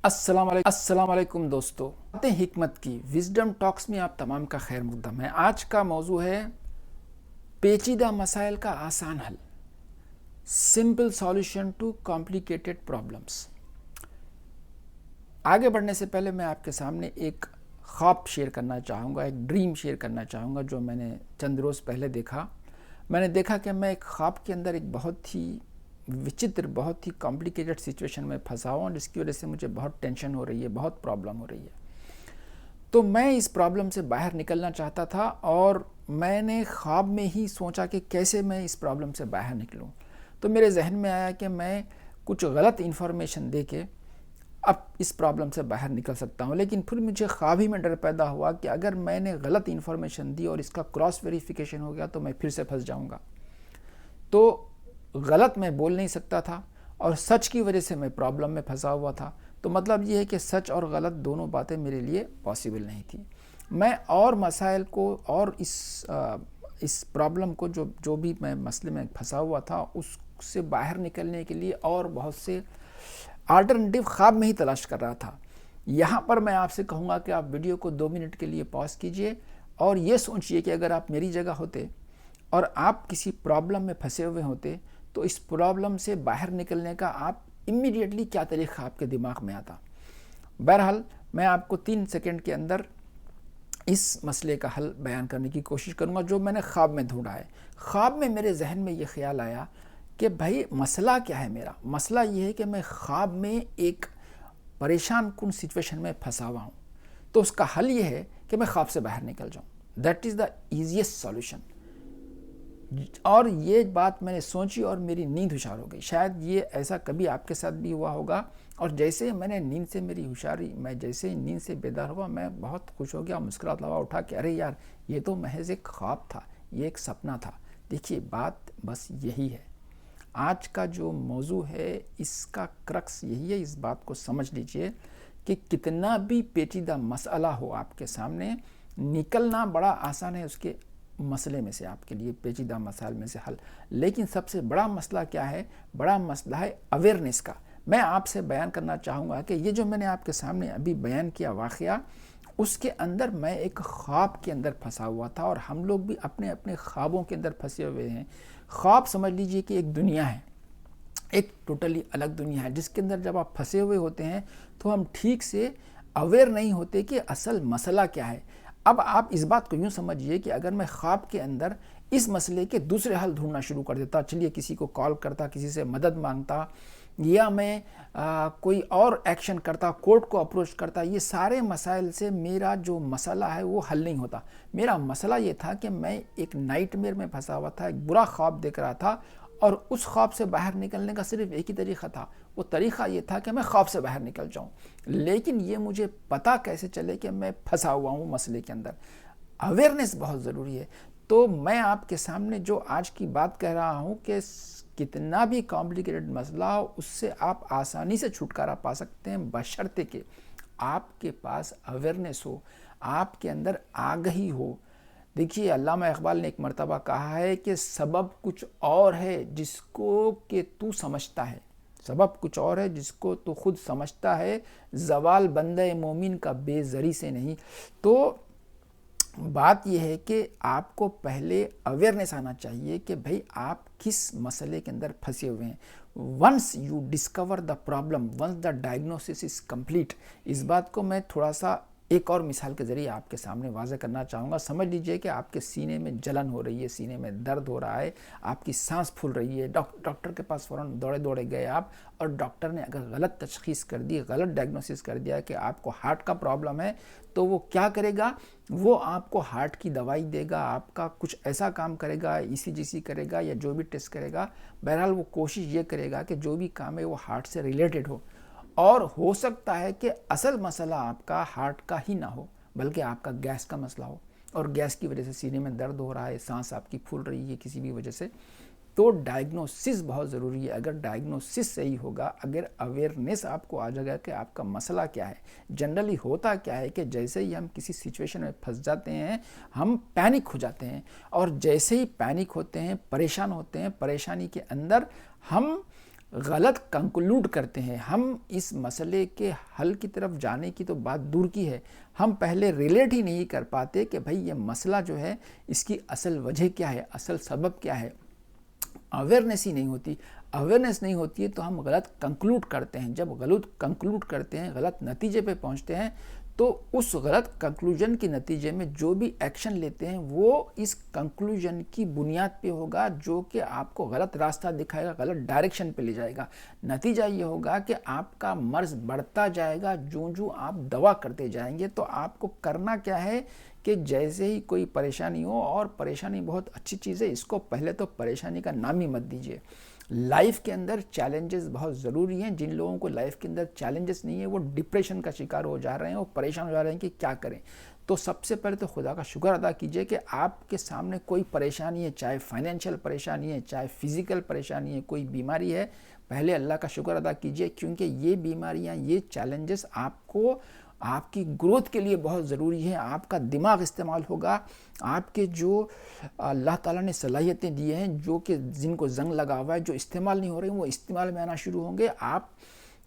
अस्सलाम वालेकुम दोस्तों, बातें हिकमत की विजडम टॉक्स में आप तमाम का खैर मकदम है। आज का मौजू है पेचीदा मसाइल का आसान हल, simple solution to complicated problems. आगे बढ़ने से पहले मैं आपके सामने एक ख्वाब शेयर करना चाहूँगा, एक ड्रीम शेयर करना चाहूँगा जो मैंने चंद रोज़ पहले देखा। मैंने देखा कि मैं एक ख्वाब के अंदर एक बहुत ही विचित्र, बहुत ही कॉम्प्लिकेटेड सिचुएशन में फंसा हूँ, जिसकी वजह से मुझे बहुत टेंशन हो रही है, बहुत प्रॉब्लम हो रही है। तो मैं इस प्रॉब्लम से बाहर निकलना चाहता था और मैंने ख्वाब में ही सोचा कि कैसे मैं इस प्रॉब्लम से बाहर निकलूँ। तो मेरे जहन में आया कि मैं कुछ गलत इन्फॉर्मेशन दे के अब इस प्रॉब्लम से बाहर निकल सकता हूँ। लेकिन फिर मुझे ख्वाब ही में डर पैदा हुआ कि अगर मैंने गलत इन्फॉर्मेशन दी और इसका क्रॉस वेरिफिकेशन हो गया तो मैं फिर से फंस जाऊँगा। तो गलत मैं बोल नहीं सकता था और सच की वजह से मैं प्रॉब्लम में फंसा हुआ था। तो मतलब ये है कि सच और गलत दोनों बातें मेरे लिए पॉसिबल नहीं थी। मैं और मसाइल को और इस प्रॉब्लम को जो भी मैं मसले में फंसा हुआ था उससे बाहर निकलने के लिए और बहुत से अल्टरनेटिव ख्वाब में ही तलाश कर रहा था। यहाँ पर मैं आपसे कहूँगा कि आप वीडियो को 2 मिनट के लिए पॉज कीजिए और ये सोचिए कि अगर आप मेरी जगह होते और आप किसी प्रॉब्लम में फंसे हुए होते तो इस प्रॉब्लम से बाहर निकलने का आप इमीडिएटली क्या तरीका आपके दिमाग में आता। बहरहाल मैं आपको 3 सेकंड के अंदर इस मसले का हल बयान करने की कोशिश करूंगा जो मैंने ख्वाब में ढूंढा है। ख्वाब में मेरे जहन में ये ख्याल आया कि भाई मसला क्या है। मेरा मसला ये है कि मैं ख्वाब में एक परेशान कुन सिचुएशन में फंसा हुआ हूँ, तो उसका हल ये है कि मैं ख्वाब से बाहर निकल जाऊँ। That is the easiest solution. और ये बात मैंने सोची और मेरी नींद होशियार हो गई। शायद ये ऐसा कभी आपके साथ भी हुआ होगा। और जैसे मैंने नींद से मेरी होशियारी, मैं जैसे ही नींद से बेदार हुआ मैं बहुत खुश हो गया, मुस्कुराता हुआ उठा कि अरे यार, ये तो महज एक ख्वाब था, ये एक सपना था। देखिए, बात बस यही है। आज का जो मौजू है इसका क्रक्स यही है। इस बात को समझ लीजिए कि कितना भी पेचीदा मसला हो आपके सामने, निकलना बड़ा आसान है उसके मसले में से, आपके लिए पेचीदा मसाइल में से हल। लेकिन सबसे बड़ा मसला क्या है? बड़ा मसला है अवेयरनेस का। मैं आपसे बयान करना चाहूँगा कि ये जो मैंने आपके सामने अभी बयान किया वाक़या, उसके अंदर मैं एक ख्वाब के अंदर फंसा हुआ था और हम लोग भी अपने अपने ख्वाबों के अंदर फंसे हुए हैं। ख्वाब समझ लीजिए कि एक दुनिया है, एक टोटली अलग दुनिया है जिसके अंदर जब आप फंसे हुए होते हैं तो हम ठीक से अवेयर नहीं होते कि असल मसला क्या है। अब आप इस बात को यूँ समझिए कि अगर मैं ख्वाब के अंदर इस मसले के दूसरे हल ढूंढना शुरू कर देता, चलिए किसी को कॉल करता, किसी से मदद मांगता, या मैं कोई और एक्शन करता, कोर्ट को अप्रोच करता, ये सारे मसाइल से मेरा जो मसला है वो हल नहीं होता। मेरा मसला ये था कि मैं एक नाइटमेयर में फंसा हुआ था, एक बुरा ख्वाब देख रहा था और उस ख्वाब से बाहर निकलने का सिर्फ एक ही तरीक़ा था। वो तरीक़ा ये था कि मैं ख्वाब से बाहर निकल जाऊं। लेकिन ये मुझे पता कैसे चले कि मैं फंसा हुआ हूँ मसले के अंदर? अवेयरनेस बहुत ज़रूरी है। तो मैं आपके सामने जो आज की बात कह रहा हूँ कि कितना भी कॉम्प्लिकेटेड मसला हो उससे आप आसानी से छुटकारा पा सकते हैं, बशर्ते कि आपके पास अवेयरनेस हो, आपके अंदर आगही हो। देखिए, अल्लामा इकबाल ने एक मर्तबा कहा है कि सबब कुछ और है जिसको कि तू समझता है, सबब कुछ और है जिसको तू खुद समझता है, ज़वाल बंदे मोमिन का बेज़री से नहीं। तो बात यह है कि आपको पहले अवेयरनेस आना चाहिए कि भाई आप किस मसले के अंदर फंसे हुए हैं। Once you discover the problem, once the diagnosis is complete. इस बात को मैं थोड़ा सा एक और मिसाल के ज़रिए आपके सामने वाज़े करना चाहूँगा। समझ लीजिए कि आपके सीने में जलन हो रही है, सीने में दर्द हो रहा है, आपकी सांस फूल रही है। डॉक्टर के पास फ़ौरन दौड़े दौड़े गए आप, और डॉक्टर ने अगर गलत तशख़ीस कर दी, गलत डायग्नोसिस कर दिया कि आपको हार्ट का प्रॉब्लम है, तो वो क्या करेगा? वो आपको हार्ट की दवाई देगा, आपका कुछ ऐसा काम करेगा, ईसीजी करेगा या जो भी टेस्ट करेगा। बहरहाल वो कोशिश ये करेगा कि जो भी काम है वो हार्ट से रिलेटेड हो। और हो सकता है कि असल मसला आपका हार्ट का ही ना हो, बल्कि आपका गैस का मसला हो, और गैस की वजह से सीने में दर्द हो रहा है, सांस आपकी फूल रही है किसी भी वजह से। तो डायग्नोसिस बहुत ज़रूरी है। अगर डायग्नोसिस सही होगा, अगर अवेयरनेस आपको आ जाएगा कि आपका मसला क्या है। जनरली होता क्या है कि जैसे ही हम किसी सिचुएशन में फंस जाते हैं, हम पैनिक हो जाते हैं, और जैसे ही पैनिक होते हैं, परेशान होते हैं, परेशानी के अंदर हम غلط کنکلوڈ کرتے ہیں. ہم اس مسئلے کے حل کی طرف جانے کی تو بات دور کی ہے, ہم پہلے ریلیٹ ہی نہیں کر پاتے کہ بھئی یہ مسئلہ جو ہے اس کی اصل وجہ کیا ہے, اصل سبب کیا ہے. اویئرنیس ہی نہیں ہوتی. اویئرنیس نہیں ہوتی ہے تو ہم غلط کنکلوڈ کرتے ہیں. جب غلط کنکلوڈ کرتے ہیں, غلط نتیجے پہ پہنچتے ہیں, تو اس غلط کنکلوژن کے نتیجے میں جو بھی ایکشن لیتے ہیں وہ اس کنکلوژن کی بنیاد پہ ہوگا, جو کہ آپ کو غلط راستہ دکھائے گا, غلط ڈائریکشن پہ لے جائے گا. نتیجہ یہ ہوگا کہ آپ کا مرض بڑھتا جائے گا جو آپ دوا کرتے جائیں گے. تو آپ کو کرنا کیا ہے کہ جیسے ہی کوئی پریشانی ہو, اور پریشانی بہت اچھی چیز ہے, اس کو پہلے تو پریشانی کا نام ہی مت دیجیے. لائف کے اندر چیلنجز بہت ضروری ہیں. جن لوگوں کو لائف کے اندر چیلنجز نہیں ہیں وہ ڈپریشن کا شکار ہو جا رہے ہیں, وہ پریشان ہو جا رہے ہیں کہ کیا کریں. تو سب سے پہلے تو خدا کا شکر ادا کیجئے کہ آپ کے سامنے کوئی پریشانی ہے, چاہے فائنینشیل پریشانی ہے, چاہے فزیکل پریشانی ہے, کوئی بیماری ہے, پہلے اللہ کا شکر ادا کیجئے, کیونکہ یہ بیماریاں, یہ چیلنجز آپ کو آپ کی گروتھ کے لیے بہت ضروری ہے. آپ کا دماغ استعمال ہوگا, آپ کے جو اللہ تعالیٰ نے صلاحیتیں دی ہیں, جو کہ جن کو زنگ لگا ہوا ہے, جو استعمال نہیں ہو رہی ہیں, وہ استعمال میں آنا شروع ہوں گے. آپ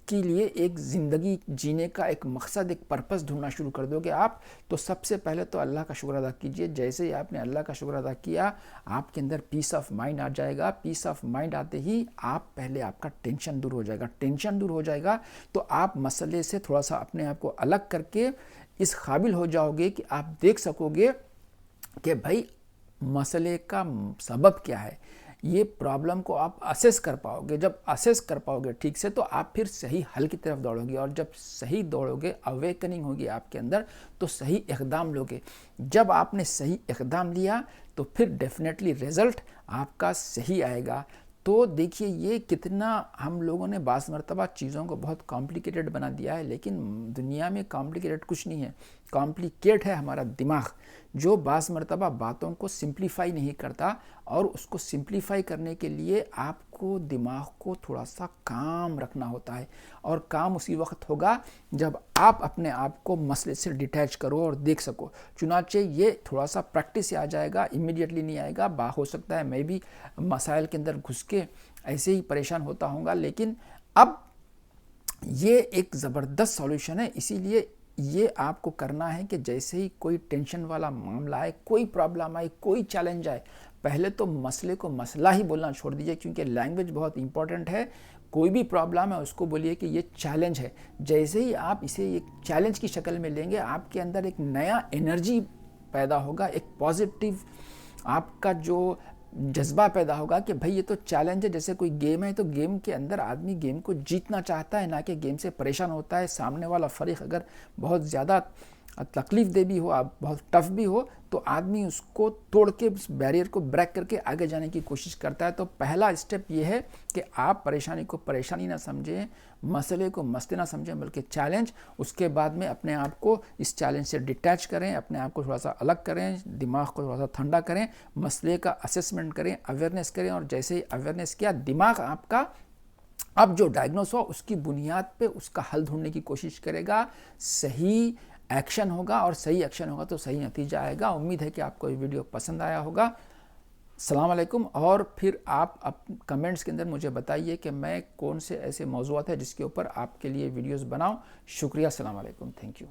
کے لیے ایک زندگی جینے کا ایک مقصد, ایک پرپس ڈھونڈنا شروع کر دو گے آپ. تو سب سے پہلے تو اللہ کا شکر ادا کیجئے. جیسے ہی آپ نے اللہ کا شکر ادا کیا, آپ کے اندر پیس آف مائنڈ آ جائے گا. پیس آف مائنڈ آتے ہی آپ کا ٹینشن دور ہو جائے گا. ٹینشن دور ہو جائے گا تو آپ مسئلے سے تھوڑا سا اپنے آپ کو الگ کر کے اس قابل ہو جاؤ گے کہ آپ دیکھ سکو گے کہ بھائی مسئلے کا سبب کیا ہے. یہ پرابلم کو آپ اسیس کر پاؤ گے. جب اسیس کر پاؤ گے ٹھیک سے, تو آپ پھر صحیح حل کی طرف دوڑو گے, اور جب صحیح دوڑو گے, اویکننگ ہوگی آپ کے اندر, تو صحیح اقدام لوگے. جب آپ نے صحیح اقدام لیا تو پھر ڈیفینیٹلی رزلٹ آپ کا صحیح آئے گا. تو دیکھیے یہ کتنا ہم لوگوں نے بعض مرتبہ چیزوں کو بہت کمپلیکیٹڈ بنا دیا ہے, لیکن دنیا میں کمپلیکیٹڈ کچھ نہیں ہے. کمپلیکیٹ ہے ہمارا دماغ, جو بعض مرتبہ باتوں کو سمپلیفائی نہیں کرتا. اور اس کو سمپلیفائی کرنے کے لیے آپ کو دماغ کو تھوڑا سا کام رکھنا ہوتا ہے, اور کام اسی وقت ہوگا جب آپ اپنے آپ کو مسئلے سے ڈیٹیچ کرو اور دیکھ سکو. چنانچہ یہ تھوڑا سا پریکٹس سے آ جائے گا, امیڈیٹلی نہیں آئے گا. ہو سکتا ہے میں بھی مسائل کے اندر گھس کے ایسے ہی پریشان ہوتا ہوں گا, لیکن اب یہ ایک زبردست سولوشن ہے. اسی لیے یہ آپ کو کرنا ہے کہ جیسے ہی کوئی ٹینشن والا معاملہ آئے, کوئی پرابلم آئے, کوئی چیلنج آئے, پہلے تو مسئلے کو مسئلہ ہی بولنا چھوڑ دیجئے, کیونکہ لینگویج بہت امپورٹنٹ ہے. کوئی بھی پرابلم ہے اس کو بولیے کہ یہ چیلنج ہے. جیسے ہی آپ اسے ایک چیلنج کی شکل میں لیں گے, آپ کے اندر ایک نیا انرجی پیدا ہوگا, ایک پازیٹیو آپ کا جو جذبہ پیدا ہوگا کہ بھئی یہ تو چیلنج ہے. جیسے کوئی گیم ہے تو گیم کے اندر آدمی گیم کو جیتنا چاہتا ہے, نہ کہ گیم سے پریشان ہوتا ہے. سامنے والا فریق اگر بہت زیادہ تکلیف دہ بھی ہو, بہت ٹف بھی ہو, تو آدمی اس کو توڑ کے اس بیریئر کو بریک کر کے آگے جانے کی کوشش کرتا ہے. تو پہلا اسٹیپ یہ ہے کہ آپ پریشانی کو پریشانی نہ سمجھیں, مسئلے کو مسئلے نہ سمجھیں, بلکہ چیلنج. اس کے بعد میں اپنے آپ کو اس چیلنج سے ڈیٹیچ کریں, اپنے آپ کو تھوڑا سا الگ کریں, دماغ کو تھوڑا سا ٹھنڈا کریں, مسئلے کا اسیسمنٹ کریں, اویئرنیس کریں. اور جیسے ہی اویئرنیس کیا, دماغ آپ کا اب جو ڈائگنوس ہو اس کی بنیاد پہ اس کا حل ڈھونڈنے کی کوشش کرے گا. صحیح ایکشن ہوگا, اور صحیح ایکشن ہوگا تو صحیح نتیجہ آئے گا. امید ہے کہ آپ کو یہ ویڈیو پسند آیا ہوگا. السلام علیکم. اور پھر آپ کمنٹس کے اندر مجھے بتائیے کہ میں کون سے ایسے موضوعات ہیں جس کے اوپر آپ کے لیے ویڈیوز بناؤں. شکریہ. السلام علیکم. Thank you.